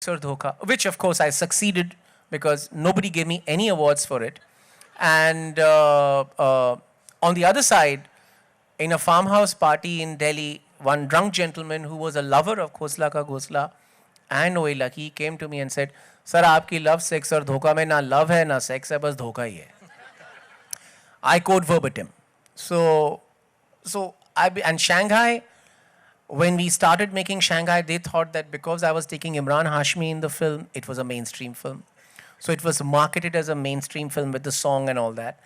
or Dhoka, which of course I succeeded because nobody gave me any awards for it. And on the other side, in a farmhouse party in Delhi, one drunk gentleman who was a lover of Khosla Ka Ghosla and Oila, he came to me and said, "Sir, आपकी love, sex और धोखा में ना love है ना sex है, बस धोखा ही है." I quote verbatim. And Shanghai, when we started making Shanghai, they thought that because I was taking Imran Hashmi in the film, it was a mainstream film. So it was marketed as a mainstream film with the song and all that.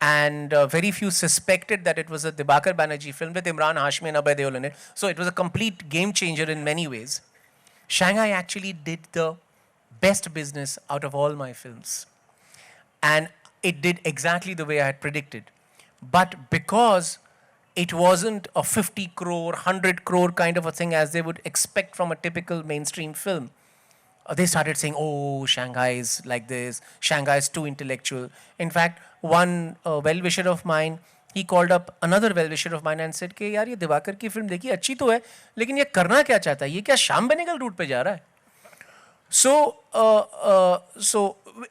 And very few suspected that it was a Dibakar Banerjee film with Imran Hashmi and Abhay Deol in it. So it was a complete game changer in many ways. Shanghai actually did the best business out of all my films. And it did exactly the way I had predicted. But because it wasn't a 50 crore, 100 crore kind of a thing as they would expect from a typical mainstream film, they started saying, "Oh, Shanghai is like this, Shanghai is too intellectual." In fact, one well-wisher of mine, he called up another well-wisher of mine and said, "कि यार ये दिवाकर की film देखिए अच्छी तो है, लेकिन ये करना क्या चाहता है? ये क्या श्याम बेनेगल रूट पे जा रहा है?" So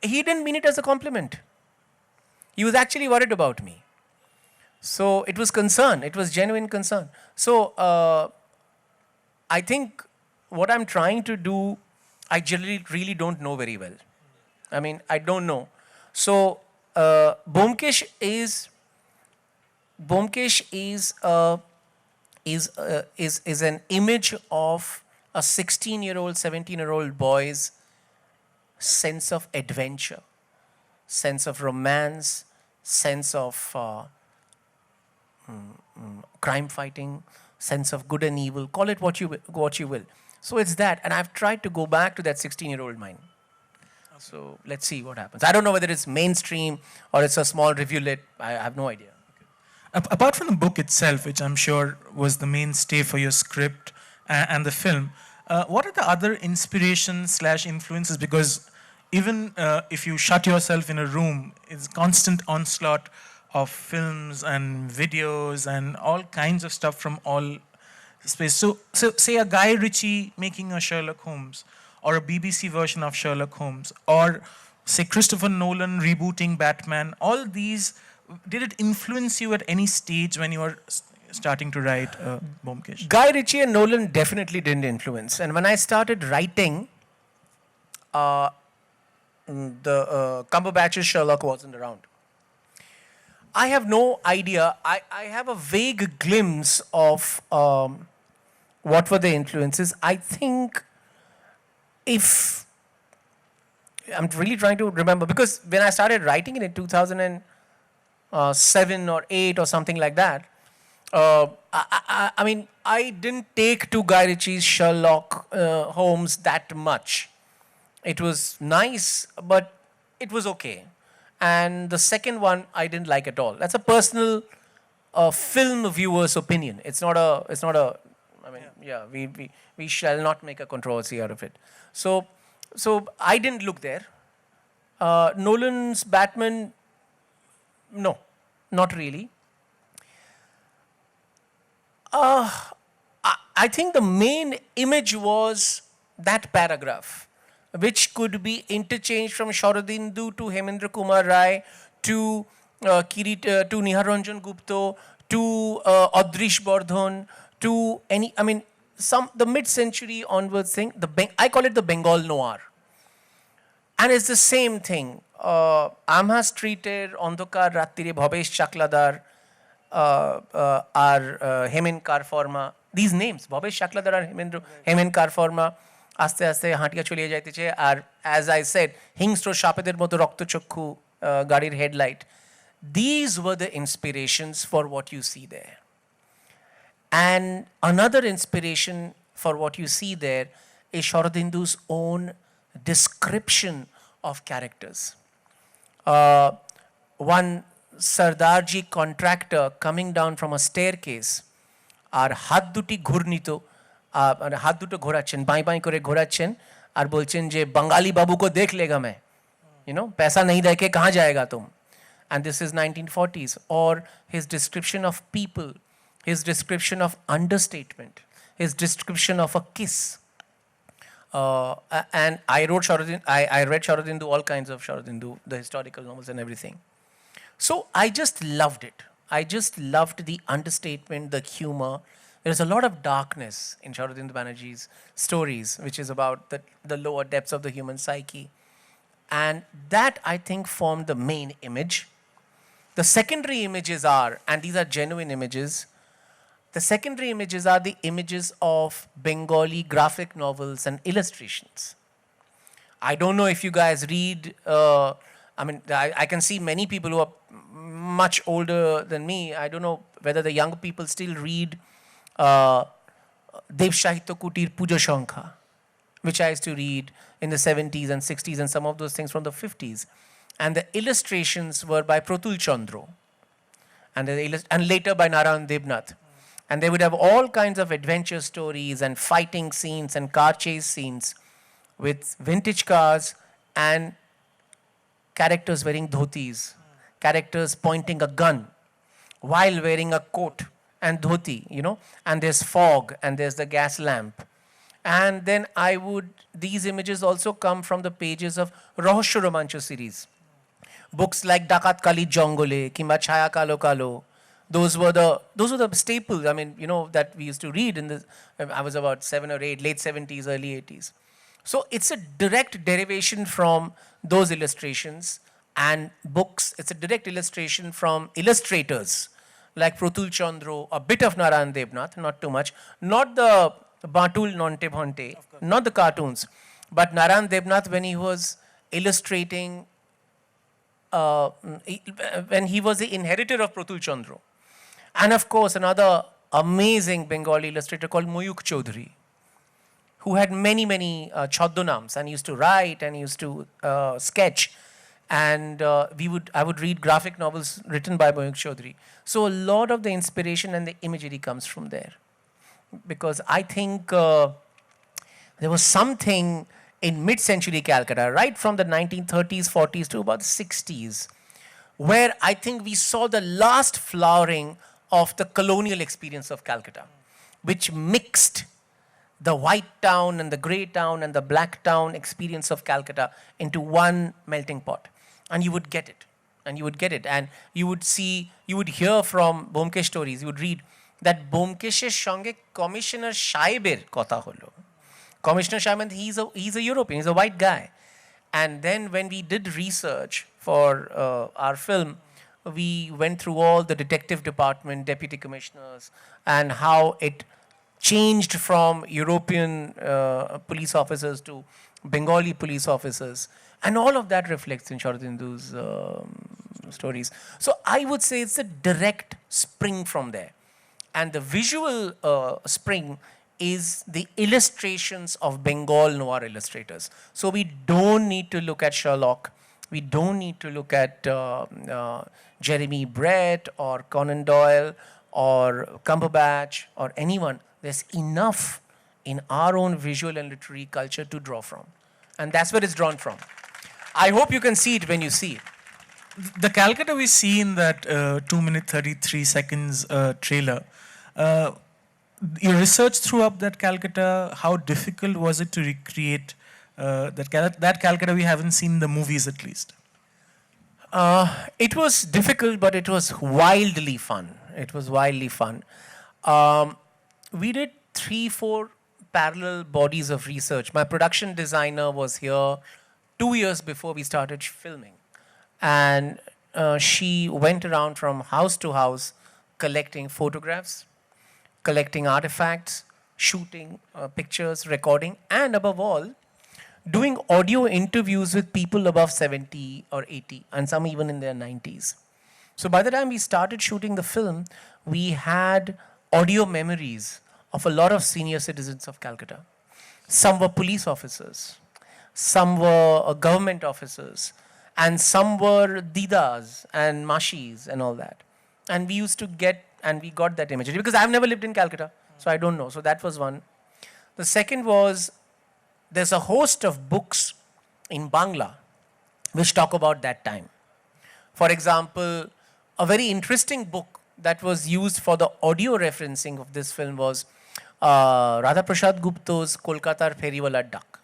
he didn't mean it as a compliment. He was actually worried about me. So it was concern. It was genuine concern. So I think what I'm trying to do, I generally really don't know very well. I mean, I don't know. So Byomkesh is an image of a 16-year-old, 17-year-old boy's sense of adventure, sense of romance, sense of crime fighting, sense of good and evil. Call it what you will. So it's that, and I've tried to go back to that 16-year-old mind. So let's see what happens. I don't know whether it's mainstream or it's a small rivulet. I have no idea. Apart from the book itself, which I'm sure was the mainstay for your script and the film, what are the other inspirations/influences? Because even if you shut yourself in a room, it's constant onslaught of films and videos and all kinds of stuff from all space. So say a Guy Ritchie making a Sherlock Holmes, or a BBC version of Sherlock Holmes, or say Christopher Nolan rebooting Batman, all these, did it influence you at any stage when you were starting to write Byomkesh? Guy Ritchie and Nolan definitely didn't influence. And when I started writing, the Cumberbatch's Sherlock wasn't around. I have no idea. I have a vague glimpse of what were the influences. I think if I'm really trying to remember, because when I started writing it in 2007 or 8 or something like that, I mean, I didn't take to Guy Ritchie's Sherlock Holmes that much. It was nice, but it was okay. And the second one I didn't like at all. That's a personal film viewer's opinion. It's not a. I mean, yeah, we shall not make a controversy out of it. So I didn't look there. Nolan's Batman, no, not really. I think the main image was that paragraph, which could be interchanged from Sharadindu to Hemendra Kumar Rai to to Niharanjan Gupta to Adrish Bardhan to any, I mean, the mid-century onwards thing. I call it the Bengal noir. And it's the same thing. Amha Streeter, Ondokar Rattire, Bhobesh Chakladar, Hemen Karforma. These names, Bhobesh Chakladar R Hemen Karforma, আস্তে আস্তে হাঁটিয়া চলিয়ে যাইতেছে আর as I said, হিংস্র সাপেদের মতো রক্তচক্ষু গাড়ির headlight. These were the inspirations for what you see there. And another inspiration for what you see there is Sharadindu's own description of characters. One Sardarji contractor coming down from a staircase, আর হাত দুটি ঘূর্ণিত, হাত দুটো ঘোরাচ্ছেন, বাঁই বাঁই করে ঘোরাচ্ছেন আর বলছেন যে বাঙালি বাবু কো দেখ লেগা मैं, you know, पैसा नहीं दे के कहाँ जाएगा तुम. And this is 1940s. Or his description of people, his description of understatement, his description of a kiss, And I wrote I read Sharadindu, all kinds of Sharadindu, the historical novels and everything. So I just loved it. I just loved the understatement, the humor. There's a lot of darkness in Sharadindu Banerjee's stories, which is about the lower depths of the human psyche. And that, I think, formed the main image. The secondary images are, and these are genuine images, the secondary images are the images of Bengali graphic novels and illustrations. I don't know if you guys read, I can see many people who are much older than me. I don't know whether the young people still read Dev Shahitya Kutir Puja Shankha, which I used to read in the 70s and 60s, and some of those things from the 50s. And the illustrations were by Pratul Chandra, and later by Narayan Debnath. And they would have all kinds of adventure stories and fighting scenes and car chase scenes with vintage cars and characters wearing dhotis, characters pointing a gun while wearing a coat and dhoti, and there's fog and there's the gas lamp. And then these images also come from the pages of Rahosya Romancha series. Books like Dakat Kali Jongole, Kimba Chaya Kalo Kalo. Those were the staples, that we used to read I was about 7 or 8, late 70s, early 80s. So it's a direct derivation from those illustrations and books. It's a direct illustration from illustrators like Pratul Chandra, a bit of Narayan Debnath, not too much, not the Batul Nonte Bhonte, not the cartoons, but Narayan Debnath when he was illustrating, when he was the inheritor of Pratul Chandra. And of course, another amazing Bengali illustrator called Moyuk Chaudhary, who had many, many chaddonams and used to write and used to sketch. And I would read graphic novels written by Moyuk Chaudhary. So a lot of the inspiration and the imagery comes from there. Because I think there was something in mid-century Calcutta, right from the 1930s, 40s to about the 60s, where I think we saw the last flowering of the colonial experience of Calcutta, which mixed the white town and the grey town and the black town experience of Calcutta into one melting pot. And you would get it. And you would get it. And you would hear from Byomkesh stories, you would read that Byomkesher Shonge Commissioner Shaiber Kotha Holo. Commissioner Shaib, he's a European, he's a white guy. And then when we did research for our film, we went through all the detective department, deputy commissioners, and how it changed from European police officers to Bengali police officers. And all of that reflects in Sharadindu's stories. So I would say it's a direct spring from there. And the visual spring is the illustrations of Bengal noir illustrators. So we don't need to look at Sherlock. We don't need to look at Jeremy Brett or Conan Doyle or Cumberbatch or anyone. There's enough in our own visual and literary culture to draw from. And that's where it's drawn from. I hope you can see it when you see it. The Calcutta we see in that 2 minute 33 seconds trailer, your research threw up that Calcutta. How difficult was it to recreate that Calcutta we haven't seen in the movies at least? It was difficult, but it was wildly fun. It was wildly fun. We did 3-4 parallel bodies of research. My production designer was here 2 years before we started filming. And she went around from house to house collecting photographs, collecting artifacts, shooting pictures, recording, and above all, doing audio interviews with people above 70 or 80, and some even in their 90s. So by the time we started shooting the film, we had audio memories of a lot of senior citizens of Calcutta. Some were police officers, some were government officers, and some were didas and mashis and all that. And we got that imagery because I've never lived in Calcutta, so I don't know. So that was one. The second was, there's a host of books in Bangla which talk about that time. For example, a very interesting book that was used for the audio referencing of this film was Radha Prasad Gupta's Kolkata's Feriwala Duck.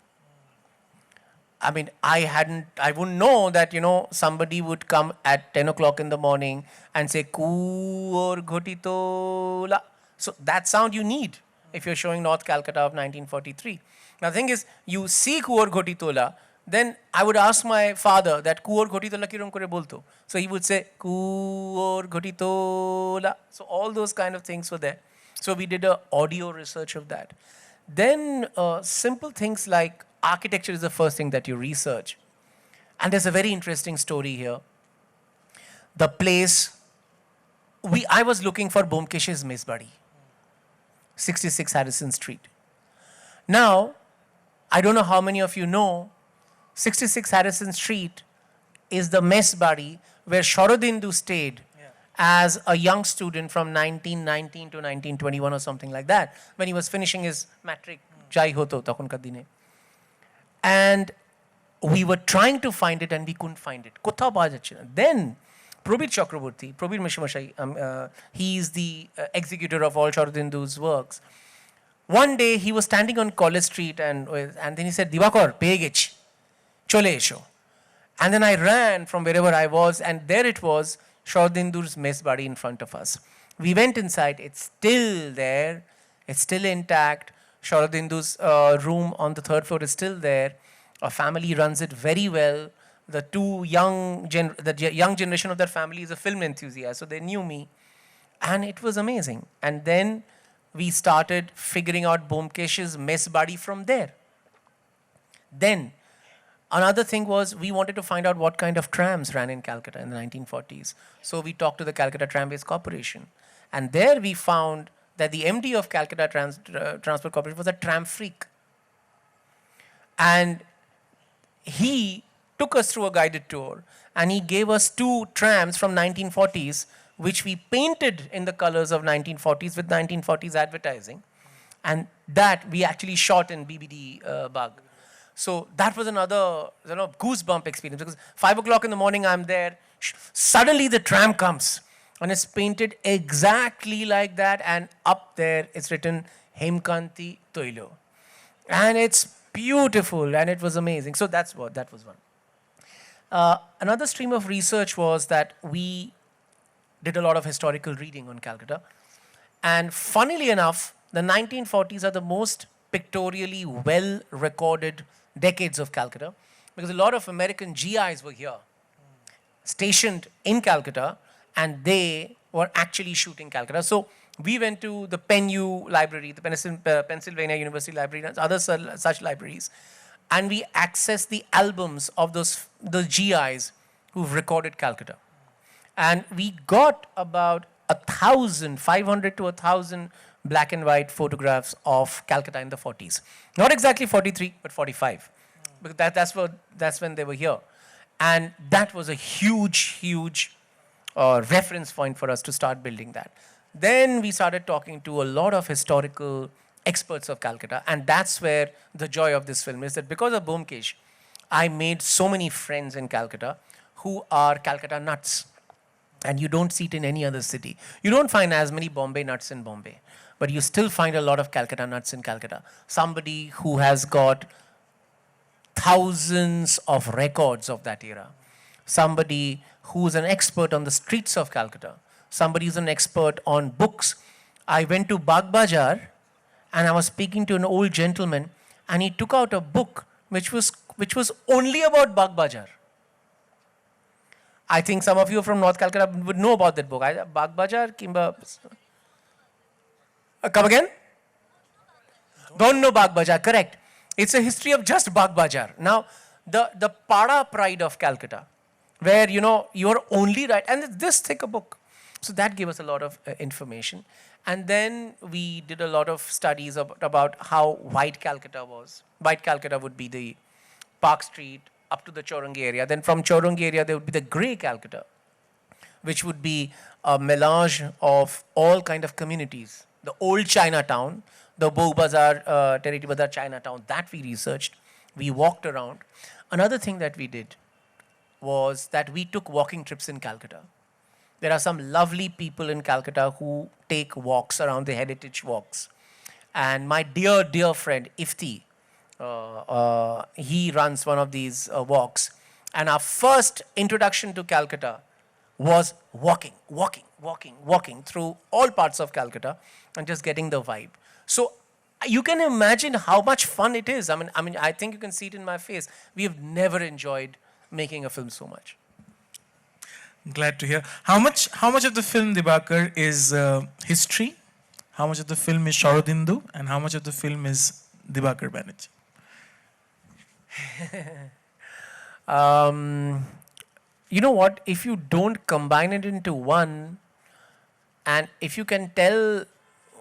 I mean, I wouldn't know that, somebody would come at 10 o'clock in the morning and say, Koor ghotitola. So that sound you need if you're showing North Calcutta of 1943. Now, the thing is, you see Koor ghotitola, then I would ask my father that Koor ghotitola kirom kore bolto. So he would say, Koor ghotitola. So all those kind of things were there. So we did a audio research of that. Then simple things like architecture is the first thing that you research. And there's a very interesting story here. The place, I was looking for Byomkesh's mess buddy, 66 Harrison Street. Now, I don't know how many of you know, 66 Harrison Street is the mess buddy where Sharadindu stayed as a young student from 1919 to 1921 or something like that, when he was finishing his matric, Jai Hoto, Takhonka Dine. And we were trying to find it and we couldn't find it. Kothao paoya jacche na. Then, Probir Chakraborty, Probir Mishimashai, he is the executor of all Sharadindu's works. One day, he was standing on College Street and then he said, Dibakar, peye gechi, chole esho. And then I ran from wherever I was, and there it was, Sharadindu's mess buddy in front of us. We went inside, it's still there, it's still intact. Sharadindu's room on the third floor is still there. Our family runs it very well. The young generation of that family is a film enthusiast, so they knew me. And it was amazing. And then we started figuring out Byomkesh's mess buddy from there. Then, another thing was we wanted to find out what kind of trams ran in Calcutta in the 1940s. So we talked to the Calcutta Tramways Corporation. And there we found that the MD of Calcutta Transport Corporation was a tram freak. And he took us through a guided tour and he gave us 2 trams from 1940s which we painted in the colors of 1940s with 1940s advertising. And that we actually shot in BBD Bagh. So that was another goosebump experience, because 5 o'clock in the morning I'm there, suddenly the tram comes and it's painted exactly like that, and up there it's written Hemkanti Toilo. And it's beautiful and it was amazing. So that was one. Another stream of research was that we did a lot of historical reading on Calcutta. And funnily enough, the 1940s are the most pictorially well-recorded decades of Calcutta, because a lot of American GIs were here, stationed in Calcutta, and they were actually shooting Calcutta. So we went to the PenU library, the Pennsylvania University Library, and other such libraries, and we accessed the albums of the GIs who've recorded Calcutta. And we got about 500 to 1,000 black and white photographs of Calcutta in the 40s. Not exactly 43, but 45. Because that's when they were here. And that was a huge reference point for us to start building that. Then we started talking to a lot of historical experts of Calcutta. And that's where the joy of this film is, that because of Byomkesh, I made so many friends in Calcutta who are Calcutta nuts. And you don't see it in any other city. You don't find as many Bombay nuts in Bombay, but you still find a lot of Calcutta nuts in Calcutta. Somebody who has got thousands of records of that era. Somebody who's an expert on the streets of Calcutta. Somebody who's an expert on books. I went to Bagh Bazaar and I was speaking to an old gentleman, and he took out a book which was only about Bagh Bazaar. I think some of you from North Calcutta would know about that book. Bagh Bazaar, Kimba. Come again? Don't know Bagh Bazaar, correct. It's a history of just Bagh Bazaar. Now, the Pada pride of Calcutta, where, you're only right, and it's this thick a book. So that gave us a lot of information. And then we did a lot of studies about how white Calcutta was. White Calcutta would be the Park Street up to the Chowrangi area. Then from Chowrangi area, there would be the grey Calcutta, which would be a melange of all kind of communities. The old Chinatown, the Bog Bazaar, Terity Bazaar Chinatown, that we researched. We walked around. Another thing that we did was that we took walking trips in Calcutta. There are some lovely people in Calcutta who take walks around the heritage walks. And my dear, dear friend, Ifti, He runs one of these walks. And our first introduction to Calcutta was walking through all parts of Calcutta and just getting the vibe. So you can imagine how much fun it is. I think you can see it in my face. We have never enjoyed making a film so much. Glad to hear. How much of the film Dibakar is history? How much of the film is Sharadindu? And how much of the film is Dibakar Banerjee? You know what? If you don't combine it into one, and if you can tell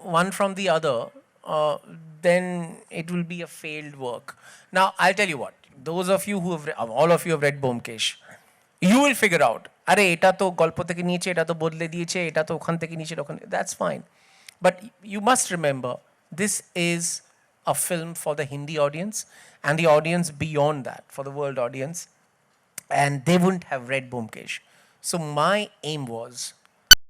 one from the other, then it will be a failed work. Now, I'll tell you what. Those of you who have, all of you have read Byomkesh, you will figure out, আরে এটা তো গল্প থেকে নিয়েছে, এটা তো বদলে দিয়েছে, এটা তো ওখান থেকে নিয়েছে, ওখানে, that's fine. But you must remember, this is a film for the Hindi audience and the audience beyond that, for the world audience. And they wouldn't have read Byomkesh. So my aim was